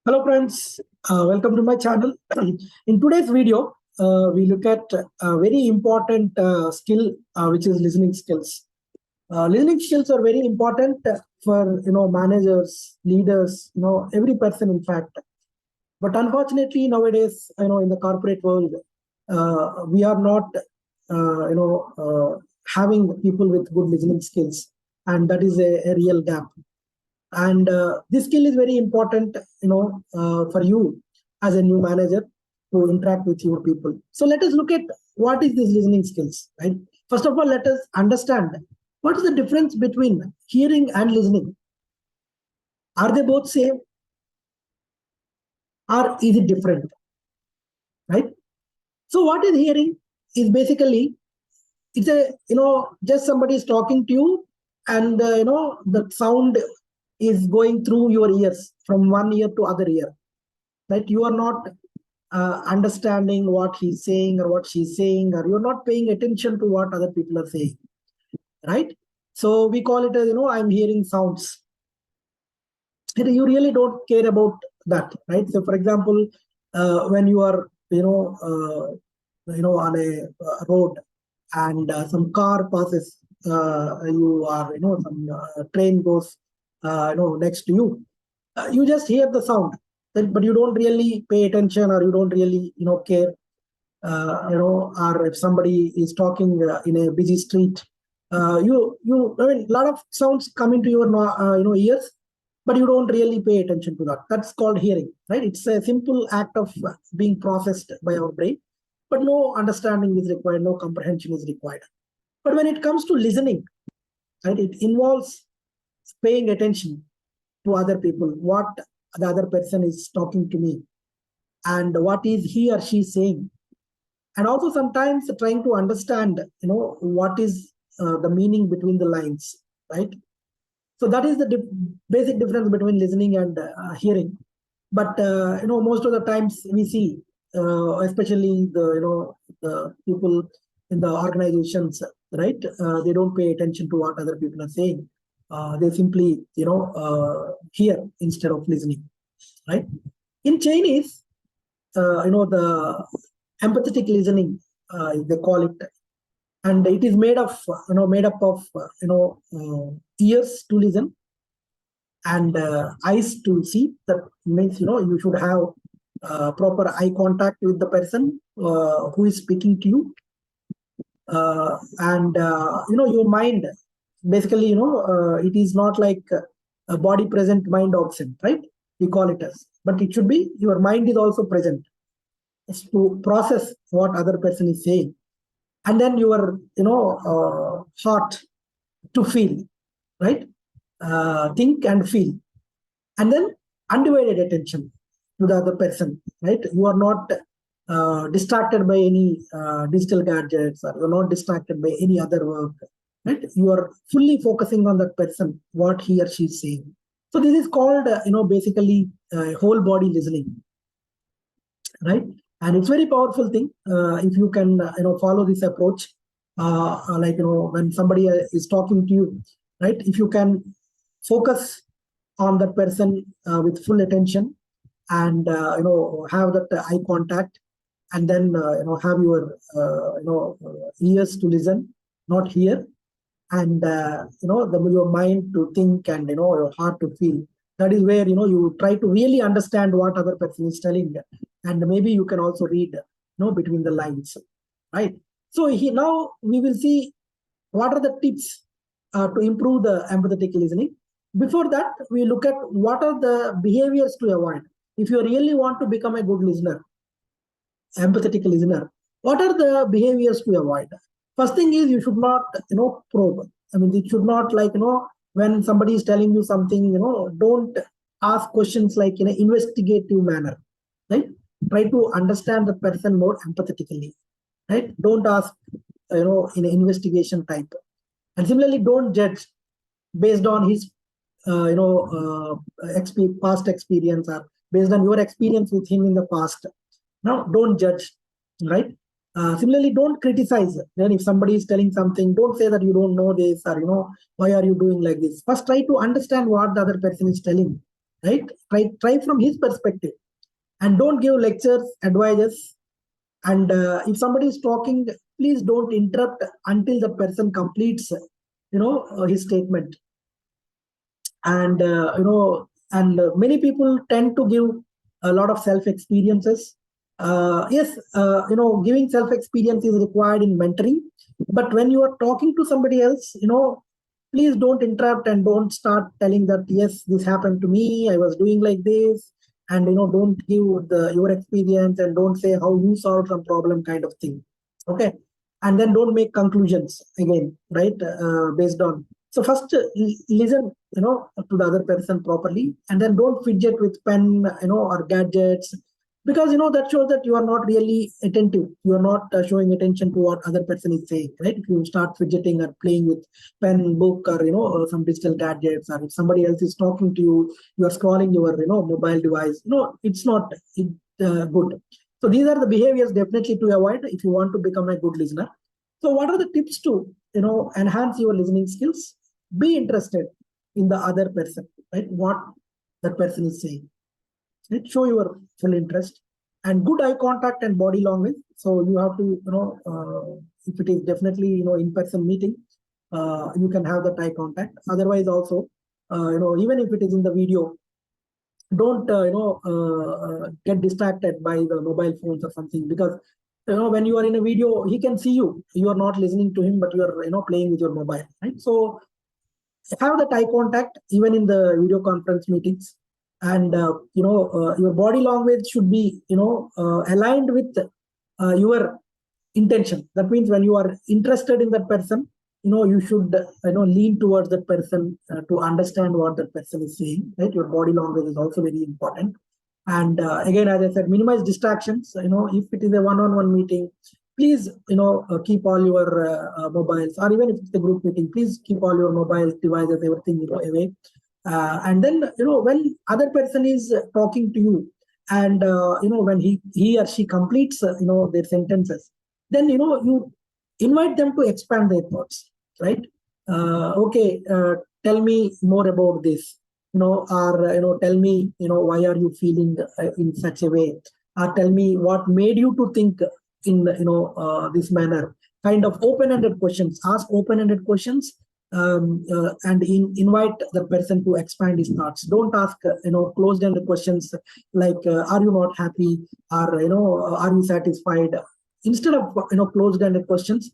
Hello friends, welcome to my channel. In today's video, we look at a very important skill, which is listening skills. Listening skills are very important for managers, leaders, every person in fact. But unfortunately nowadays, in the corporate world, we are not having people with good listening skills, and that is a real gap. And this skill is very important for you as a new manager to interact with your people. So let us look at what is this listening skills, right? First of all, let us understand what is the difference between hearing and listening. Are they both same, or is it different, right? So what is hearing is basically, it's a just somebody is talking to you, and the sound is going through your ears from one ear to other ear, right? You are not understanding what he's saying or what she's saying, or you're not paying attention to what other people are saying, right? So we call it as I'm hearing sounds. You really don't care about that, right? So for example, when you are on a road, and some car passes, you are some train goes next to you, you just hear the sound, but you don't really pay attention, or you don't really care, or if somebody is talking in a busy street, I mean, a lot of sounds come into your ears, but you don't really pay attention to that. That's called hearing, right? It's a simple act of being processed by our brain, but no understanding is required, no comprehension is required. But when it comes to listening, right, it involves paying attention to other people, what the other person is talking to me, and what is he or she saying, and also sometimes trying to understand what is the meaning between the lines, right? So that is the basic difference between listening and hearing. But most of the times we see, especially the people in the organizations, right? They don't pay attention to what other people are saying. They simply hear instead of listening, right? In Chinese, the empathetic listening, they call it, and it is made of made up of ears to listen and eyes to see. That means you should have proper eye contact with the person who is speaking to you, and your mind, basically it is not like a body present, mind absent, right? We call it as, but it should be your mind is also present to process what other person is saying, and then your heart to feel, right? Think and feel, and then undivided attention to the other person, right? You are not distracted by any digital gadgets, or you're not distracted by any other work, right? You are fully focusing on that person, what he or she is saying. So this is called basically whole body listening, right? And it's very powerful thing if you can follow this approach, like when somebody is talking to you, right? If you can focus on that person with full attention, and have that eye contact, and then have your ears to listen, not hear, and your mind to think, and your heart to feel. That is where you try to really understand what other person is telling, and maybe you can also read between the lines, right? So now we will see what are the tips to improve the empathetic listening. Before that, we look at what are the behaviors to avoid if you really want to become a good listener, empathetic listener. What are the behaviors to avoid? First thing is, you should not probe. I mean, it should not, like when somebody is telling you something, don't ask questions like in an investigative manner, right? Try to understand the person more empathetically, right? Don't ask in an investigation type. And similarly, don't judge based on his past experience, or based on your experience with him in the past. Now, don't judge, right? Similarly, don't criticize. Then if somebody is telling something, don't say that you don't know this, or why are you doing like this. First, try to understand what the other person is telling, right? Try from his perspective, and don't give lectures, advices. And if somebody is talking, please don't interrupt until the person completes, his statement. And many people tend to give a lot of self experiences. Yes, giving self experience is required in mentoring, but when you are talking to somebody else, please don't interrupt and don't start telling that, yes, this happened to me, I was doing like this. And don't give your experience, and don't say how you solved some problem, kind of thing. Okay. And then don't make conclusions again, right? Based on, so first listen, to the other person properly, and then don't fidget with pen, or gadgets, because that shows that you are not really attentive. You are not showing attention to what other person is saying, right? If you start fidgeting or playing with pen, book, or or some digital gadgets, or if somebody else is talking to you, you are scrolling your mobile device. It's not good. So these are the behaviors definitely to avoid if you want to become a good listener. So what are the tips to enhance your listening skills? Be interested in the other person, right? What that person is saying. Right? Show your full interest, and good eye contact and body language. So you have to, if it is definitely in-person meeting, you can have that eye contact. Otherwise, also, even if it is in the video, don't get distracted by the mobile phones or something, because when you are in a video, he can see you. You are not listening to him, but you are playing with your mobile, right? So have that eye contact even in the video conference meetings. And your body language should be aligned with your intention. That means when you are interested in that person, you should lean towards that person to understand what that person is saying, right? Your body language is also very important. And again, as I said, minimize distractions. If it is a one-on-one meeting, please keep all your mobiles, or even if it's a group meeting, please keep all your mobile devices, everything away. And then when other person is talking to you, and when he or she completes their sentences, then you invite them to expand their thoughts, right? Okay, tell me more about this, or tell me why are you feeling in such a way, or tell me what made you to think in this manner. Kind of open-ended questions. Ask open-ended questions, and invite the person to expand his thoughts. Don't ask closed-ended questions like are you not happy, or are you satisfied. Instead of closed-ended questions,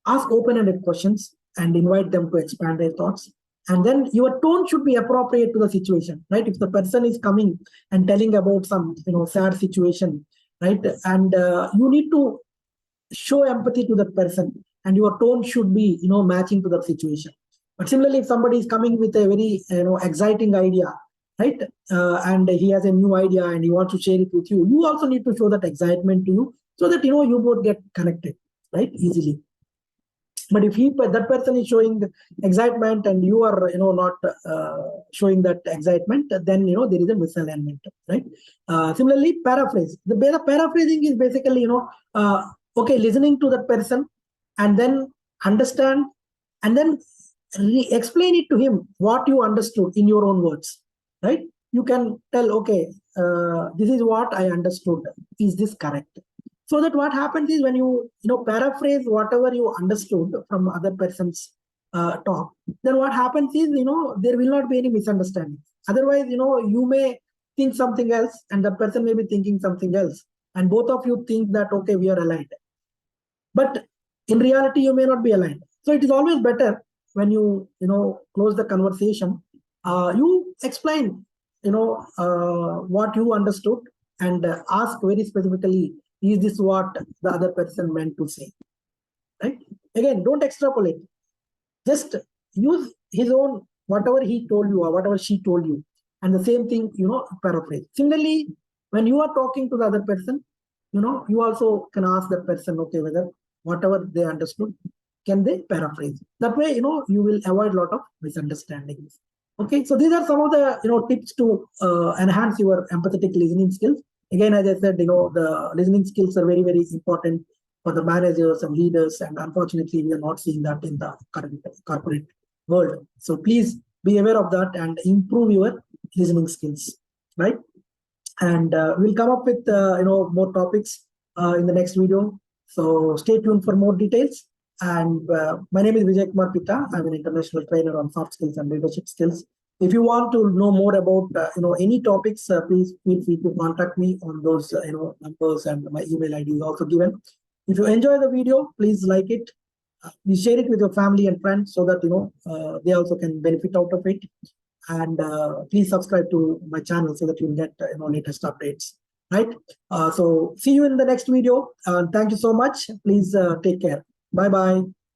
ask open-ended questions and invite them to expand their thoughts. And then your tone should be appropriate to the situation, right? If the person is coming and telling about some sad situation, right, and you need to show empathy to that person, and your tone should be matching to that situation. But similarly, if somebody is coming with a very exciting idea, right, and he has a new idea and he wants to share it with you, you also need to show that excitement to you, so that you both get connected, right, easily. But if that person is showing excitement and you are not showing that excitement, then there is a misalignment, right? Similarly, paraphrase. The paraphrasing is basically okay, listening to that person, and then understand, and then explain it to him what you understood in your own words, right? You can tell, okay, this is what I understood. Is this correct? So that what happens is, when you paraphrase whatever you understood from other person's talk, then what happens is there will not be any misunderstanding. Otherwise, you may think something else, and the person may be thinking something else, and both of you think that, okay, we are aligned, but in reality you may not be aligned. So it is always better when you close the conversation, you explain what you understood, and ask very specifically, is this what the other person meant to say, right? Again, don't extrapolate. Just use his own, whatever he told you or whatever she told you, and the same thing, paraphrase. Similarly, when you are talking to the other person, you also can ask that person, okay, whether whatever they understood, can they paraphrase? That way, you will avoid a lot of misunderstandings. Okay, so these are some of the tips to enhance your empathetic listening skills. Again, as I said, the listening skills are very, very important for the managers and leaders, and unfortunately, we are not seeing that in the current corporate world. So please be aware of that and improve your listening skills, right? And we'll come up with more topics in the next video. So stay tuned for more details. And my name is Vijay Kumar Pitta. I'm an international trainer on soft skills and leadership skills. If you want to know more about any topics, please feel free to contact me on those numbers, and my email ID is also given. If you enjoy the video, please like it. Please share it with your family and friends so that they also can benefit out of it. And please subscribe to my channel so that you'll get latest updates. Right. So see you in the next video. Thank you so much. Please take care. Bye bye.